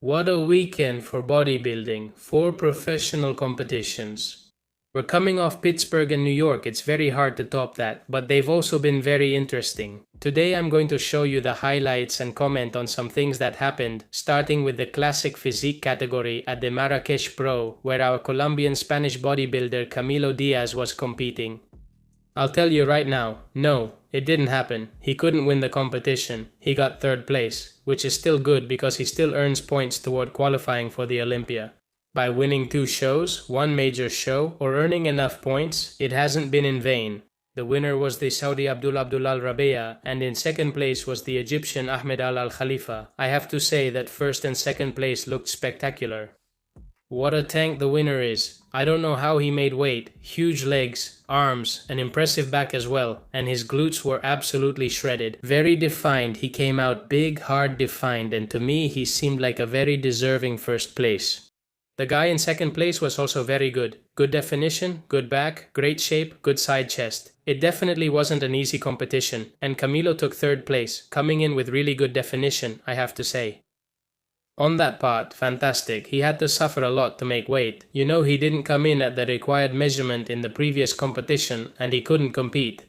What a weekend for bodybuilding, 4 professional competitions. We're coming off Pittsburgh and New York, it's very hard to top that, but they've also been very interesting. Today I'm going to show you the highlights and comment on some things that happened, starting with the classic physique category at the Marrakech Pro, where our Colombian Spanish bodybuilder Camilo Diaz was competing. I'll tell you right now, no, it didn't happen. He couldn't win the competition. He got 3rd place, which is still good because he still earns points toward qualifying for the Olympia. By winning 2 shows, 1 major show, or earning enough points, it hasn't been in vain. The winner was the Saudi Abdullah Rabea, and in 2nd place was the Egyptian Ahmed Al Khalifa. I have to say that 1st and 2nd place looked spectacular. What a tank the winner is. I don't know how he made weight. Huge legs, arms, an impressive back as well, and his glutes were absolutely shredded. Very defined, he came out big, hard defined, and to me he seemed like a very deserving 1st place. The guy in 2nd place was also very good. Good definition, good back, great shape, good side chest. It definitely wasn't an easy competition, and Camilo took 3rd place, coming in with really good definition, I have to say. On that part, fantastic. He had to suffer a lot to make weight. You know, he didn't come in at the required measurement in the previous competition and he couldn't compete.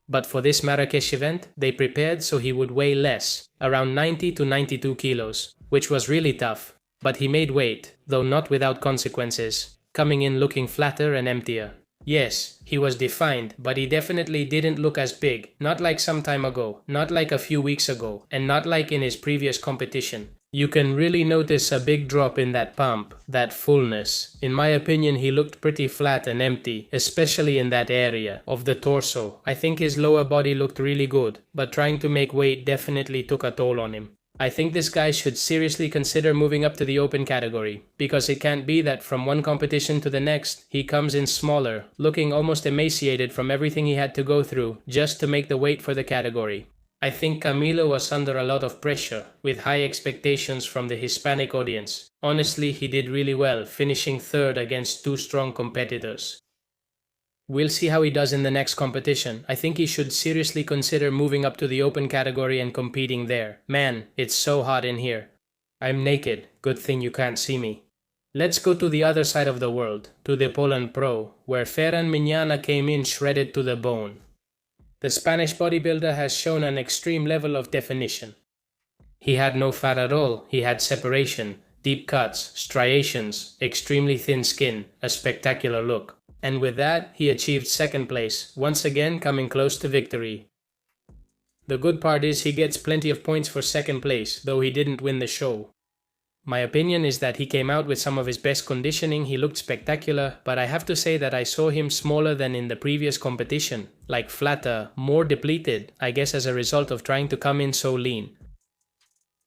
But for this Marrakech event, they prepared so he would weigh less, around 90 to 92 kilos, which was really tough. But he made weight, though not without consequences, coming in looking flatter and emptier. Yes, he was defined, but he definitely didn't look as big, not like some time ago, not like a few weeks ago, and not like in his previous competition. You can really notice a big drop in that pump, that fullness. In my opinion, he looked pretty flat and empty, especially in that area of the torso. I think his lower body looked really good, but trying to make weight definitely took a toll on him. I think this guy should seriously consider moving up to the open category, because it can't be that from one competition to the next, he comes in smaller, looking almost emaciated from everything he had to go through just to make the weight for the category. I think Camilo was under a lot of pressure, with high expectations from the Hispanic audience. Honestly, he did really well, finishing 3rd against 2 strong competitors. We'll see how he does in the next competition. I think he should seriously consider moving up to the open category and competing there. Man, it's so hot in here. I'm naked. Good thing you can't see me. Let's go to the other side of the world, to the Poland Pro, where Ferran Miñana came in shredded to the bone. The Spanish bodybuilder has shown an extreme level of definition. He had no fat at all. He had separation, deep cuts, striations, extremely thin skin, a spectacular look. And with that, he achieved 2nd place, once again coming close to victory. The good part is he gets plenty of points for 2nd place, though he didn't win the show. My opinion is that he came out with some of his best conditioning, he looked spectacular, but I have to say that I saw him smaller than in the previous competition, like flatter, more depleted, I guess as a result of trying to come in so lean.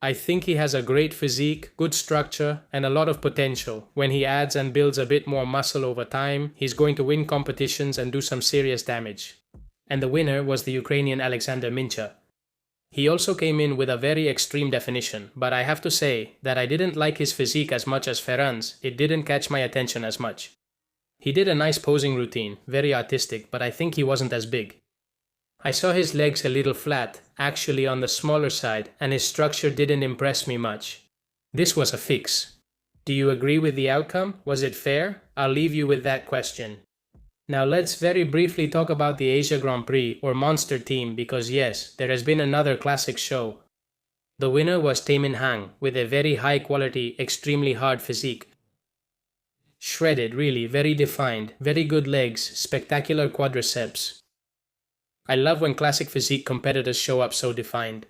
I think he has a great physique, good structure, and a lot of potential. When he adds and builds a bit more muscle over time, he's going to win competitions and do some serious damage. And the winner was the Ukrainian Alexander Mincha. He also came in with a very extreme definition, but I have to say that I didn't like his physique as much as Ferran's. It didn't catch my attention as much. He did a nice posing routine, very artistic, but I think he wasn't as big. I saw his legs a little flat, actually on the smaller side, and his structure didn't impress me much. This was a fix. Do you agree with the outcome? Was it fair? I'll leave you with that question. Now let's very briefly talk about the Asia Grand Prix or Monster Team because yes, there has been another classic show. The winner was Taemin Hang with a very high quality, extremely hard physique. Shredded, really, very defined, very good legs, spectacular quadriceps. I love when classic physique competitors show up so defined.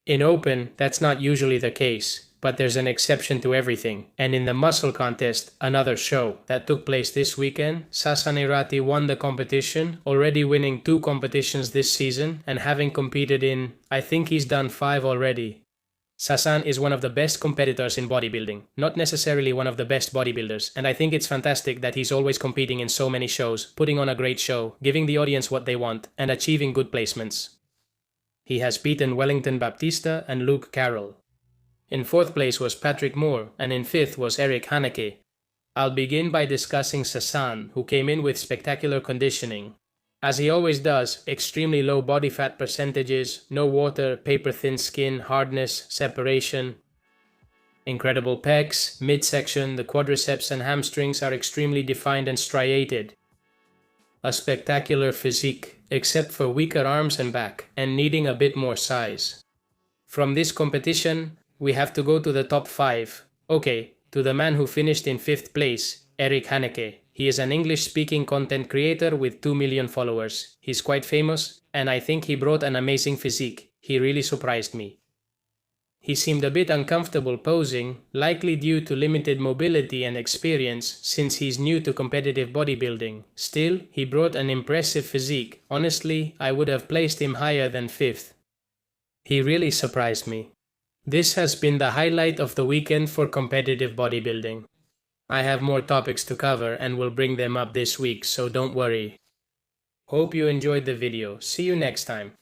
In open, that's not usually the case, but there's an exception to everything. And in the muscle contest, another show that took place this weekend, Sasan Irati won the competition, already winning 2 competitions this season and having competed in, I think he's done 5 already. Sasan is one of the best competitors in bodybuilding, not necessarily one of the best bodybuilders, and I think it's fantastic that he's always competing in so many shows, putting on a great show, giving the audience what they want, and achieving good placements. He has beaten Wellington Baptista and Luke Carroll. In 4th place was Patrick Moore, and in 5th was Eric Haneke. I'll begin by discussing Sasan, who came in with spectacular conditioning. As he always does, extremely low body fat percentages, no water, paper thin skin, hardness, separation. Incredible pecs, midsection, the quadriceps and hamstrings are extremely defined and striated. A spectacular physique, except for weaker arms and back, and needing a bit more size. From this competition, we have to go to the top 5. Okay, to the man who finished in 5th place, Eric Haneke. He is an English-speaking content creator with 2 million followers. He's quite famous, and I think he brought an amazing physique. He really surprised me. He seemed a bit uncomfortable posing, likely due to limited mobility and experience since he's new to competitive bodybuilding. Still, he brought an impressive physique. Honestly, I would have placed him higher than 5th. He really surprised me. This has been the highlight of the weekend for competitive bodybuilding. I have more topics to cover and will bring them up this week, so don't worry. Hope you enjoyed the video. See you next time.